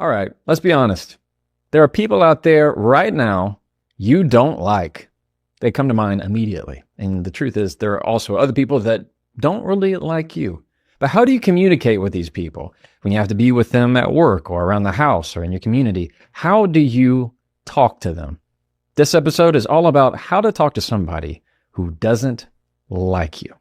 All right, let's be honest. There are people out there right now you don't like. They come to mind immediately. And the truth is, there are also other people that don't really like you. But how do you communicate with these people when you have to be with them at work or around the house or in your community? How do you talk to them? This episode is all about how to talk to somebody who doesn't like you.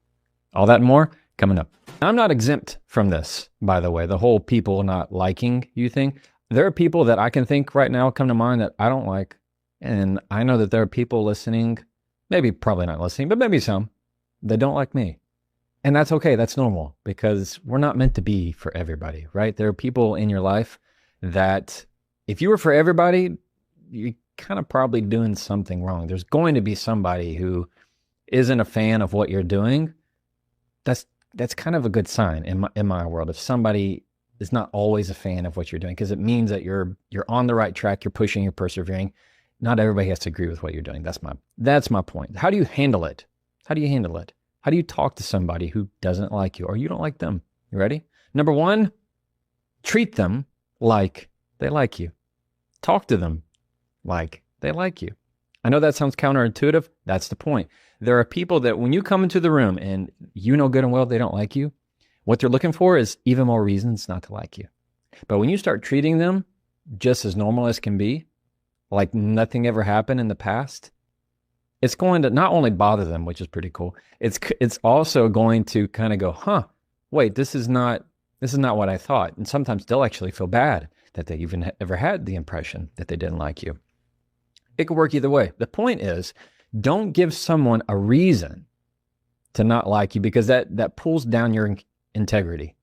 All that and more coming up. I'm not exempt from this, by the way, the whole people not liking you thing. There are people that I can think right now come to mind that I don't like. And I know that there are people listening, maybe probably not listening, but maybe some, that don't like me. And that's okay. That's normal because we're not meant to be for everybody, right? There are people in your life that if you were for everybody, you're kind of probably doing something wrong. There's going to be somebody who isn't a fan of what you're doing. That's kind of a good sign in my world. If somebody is not always a fan of what you're doing, because it means that you're on the right track, you're pushing, you're persevering. Not everybody has to agree with what you're doing. That's my point. How do you handle it? How do you handle it? How do you talk to somebody who doesn't like you or you don't like them? You ready? Number one, treat them like they like you. Talk to them like they like you. I know that sounds counterintuitive. That's the point. There are people that when you come into the room and you know good and well they don't like you, what they're looking for is even more reasons not to like you. But when you start treating them just as normal as can be, like nothing ever happened in the past, it's going to not only bother them, which is pretty cool. It's also going to kind of go, wait, this is not what I thought. And sometimes they'll actually feel bad that they even ever had the impression that they didn't like you. It could work either way. The point is, don't give someone a reason to not like you because that pulls down your integrity.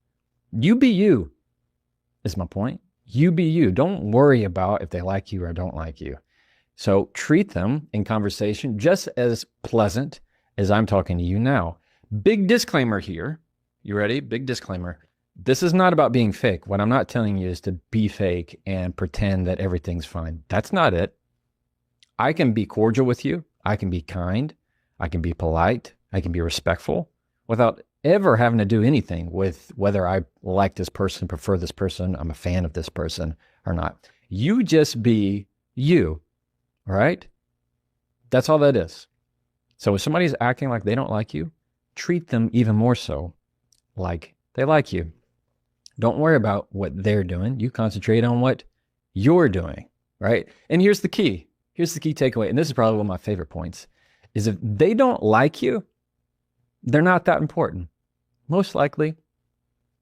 You be you, is my point. You be you. Don't worry about if they like you or don't like you. So treat them in conversation just as pleasant as I'm talking to you now. Big disclaimer here. You ready? Big disclaimer. This is not about being fake. What I'm not telling you is to be fake and pretend that everything's fine. That's not it. I can be cordial with you. I can be kind. I can be polite. I can be respectful without ever having to do anything with whether I like this person, prefer this person, I'm a fan of this person or not. You just be you, all right? That's all that is. So if somebody's acting like they don't like you, treat them even more so like they like you. Don't worry about what they're doing. You concentrate on what you're doing, right? And here's the key. Here's the key takeaway, and this is probably one of my favorite points, is if they don't like you, they're not that important. Most likely,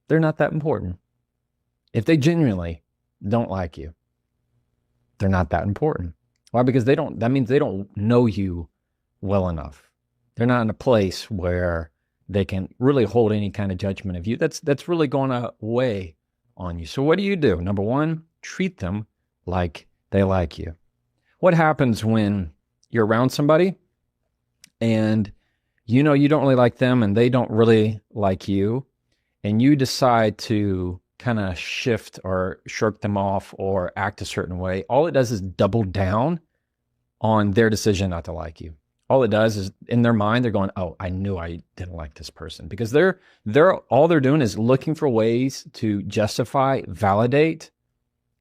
they're not that important. If they genuinely don't like you, they're not that important. Why? Because that means they don't know you well enough. They're not in a place where they can really hold any kind of judgment of you. That's really going to weigh on you. So what do? Number one, treat them like they like you. What happens when you're around somebody and you know you don't really like them and they don't really like you, and you decide to kind of shift or shirk them off or act a certain way? All it does is double down on their decision not to like you. All it does is in their mind, they're going, oh, I knew I didn't like this person, because all they're doing is looking for ways to justify, validate,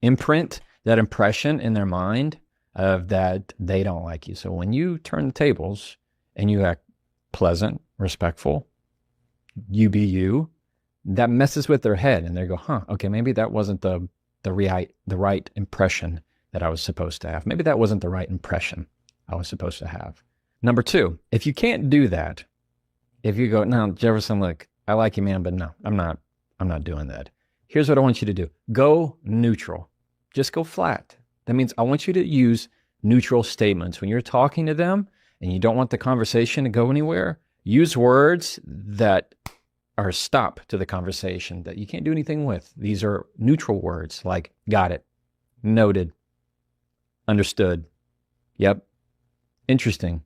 imprint that impression in their mind of that they don't like you. So when you turn the tables and you act pleasant, respectful, you be you, that messes with their head and they go, okay, maybe that wasn't the right impression that I was supposed to have. Maybe that wasn't the right impression I was supposed to have. Number two, if you can't do that, if you go, no, Jefferson, look, I like you, man, but no, I'm not doing that. Here's what I want you to do. Go neutral. Just go flat. That means I want you to use neutral statements. When you're talking to them and you don't want the conversation to go anywhere, use words that are a stop to the conversation that you can't do anything with. These are neutral words like got it, noted, understood, yep, interesting.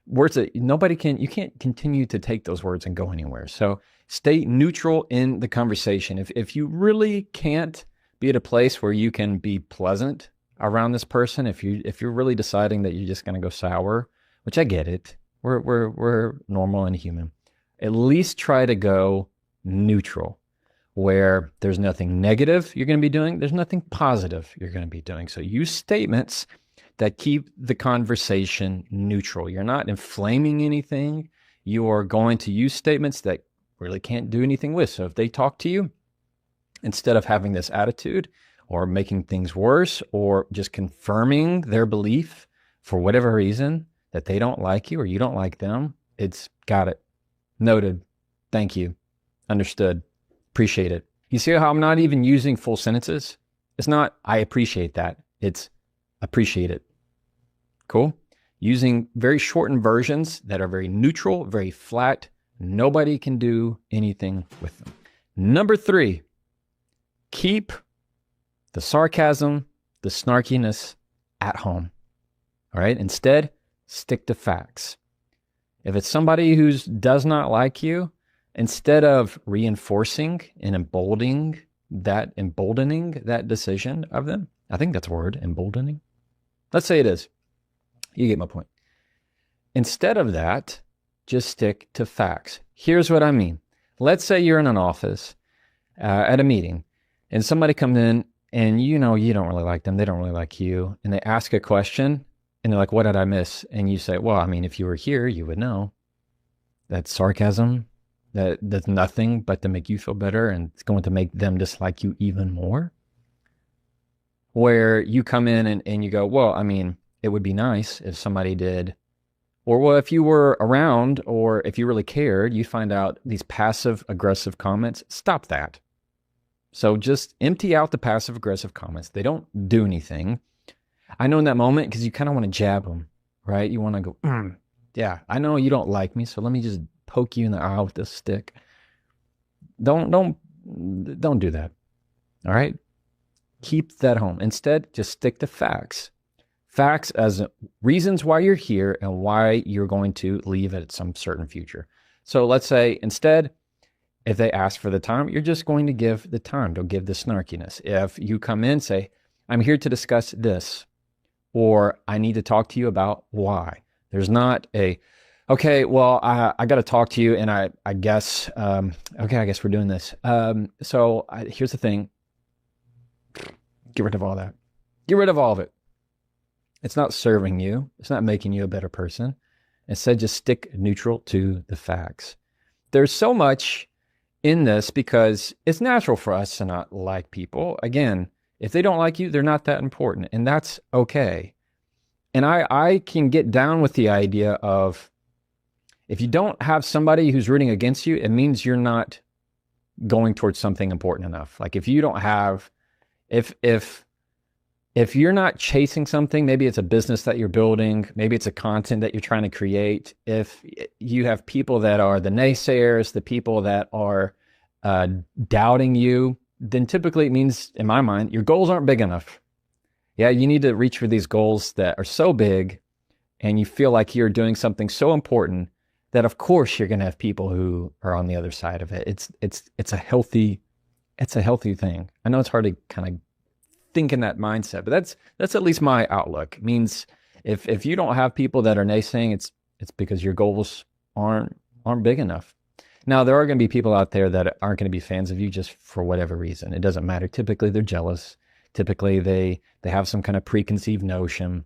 Words that you can't continue to take those words and go anywhere. So stay neutral in the conversation. If you really can't be at a place where you can be pleasant around this person, if you're really deciding that you're just going to go sour, which I get it, we're normal and human, at least try to go neutral. where there's nothing negative you're going to be doing, there's nothing positive you're going to be doing. So use statements that keep the conversation neutral. You're not inflaming anything. You are going to use statements that really can't do anything with. So if they talk to you, instead of having this attitude or making things worse or just confirming their belief for whatever reason that they don't like you or you don't like them, it's got it. Noted. Thank you. Understood. Appreciate it. You see how I'm not even using full sentences? It's not, I appreciate that. It's appreciate it. Cool. Using very shortened versions that are very neutral, very flat. Nobody can do anything with them. Number 3, keep the sarcasm, the snarkiness at home. All right. Instead, stick to facts. If it's somebody who does not like you, instead of reinforcing and emboldening that decision of them, I think that's a word, emboldening. Let's say it is. You get my point. Instead of that, just stick to facts. Here's what I mean. Let's say you're in an office at a meeting and somebody comes in and you know you don't really like them. They don't really like you. And they ask a question and they're like, what did I miss? And you say, well, I mean, if you were here, you would know. That's sarcasm. That's nothing but to make you feel better, and it's going to make them dislike you even more. Where you come in and you go, well, I mean, it would be nice if somebody did, or well, if you were around, or if you really cared, you find out these passive aggressive comments. Stop that. So just empty out the passive aggressive comments. They don't do anything. I know in that moment, because you kind of want to jab them, right? You want to go, yeah, I know you don't like me, so let me just poke you in the eye with this stick. Don't do that. All right? Keep that home. Instead, just stick to facts. Facts as reasons why you're here and why you're going to leave at some certain future. So let's say instead, if they ask for the time, you're just going to give the time. Don't give the snarkiness. If you come in, say, I'm here to discuss this, or I need to talk to you about why. There's not a, okay, well, I got to talk to you, and I guess, okay, I guess we're doing this. So here's the thing. Get rid of all that. Get rid of all of it. It's not serving you. It's not making you a better person. Instead, just stick neutral to the facts. There's so much in this because it's natural for us to not like people. Again, if they don't like you, they're not that important, and that's okay. And I can get down with the idea of, if you don't have somebody who's rooting against you, it means you're not going towards something important enough. Like if you don't have, if you're not chasing something, maybe it's a business that you're building, maybe it's a content that you're trying to create. If you have people that are the naysayers, the people that are doubting you, then typically it means, in my mind, your goals aren't big enough. Yeah, you need to reach for these goals that are so big and you feel like you're doing something so important that of course you're going to have people who are on the other side of it. It's a healthy thing. I know it's hard to kind of think in that mindset, but that's at least my outlook. It means if you don't have people that are naysaying, it's because your goals aren't big enough. Now, there are going to be people out there that aren't going to be fans of you just for whatever reason. It doesn't matter. Typically, they're jealous. Typically, they have some kind of preconceived notion.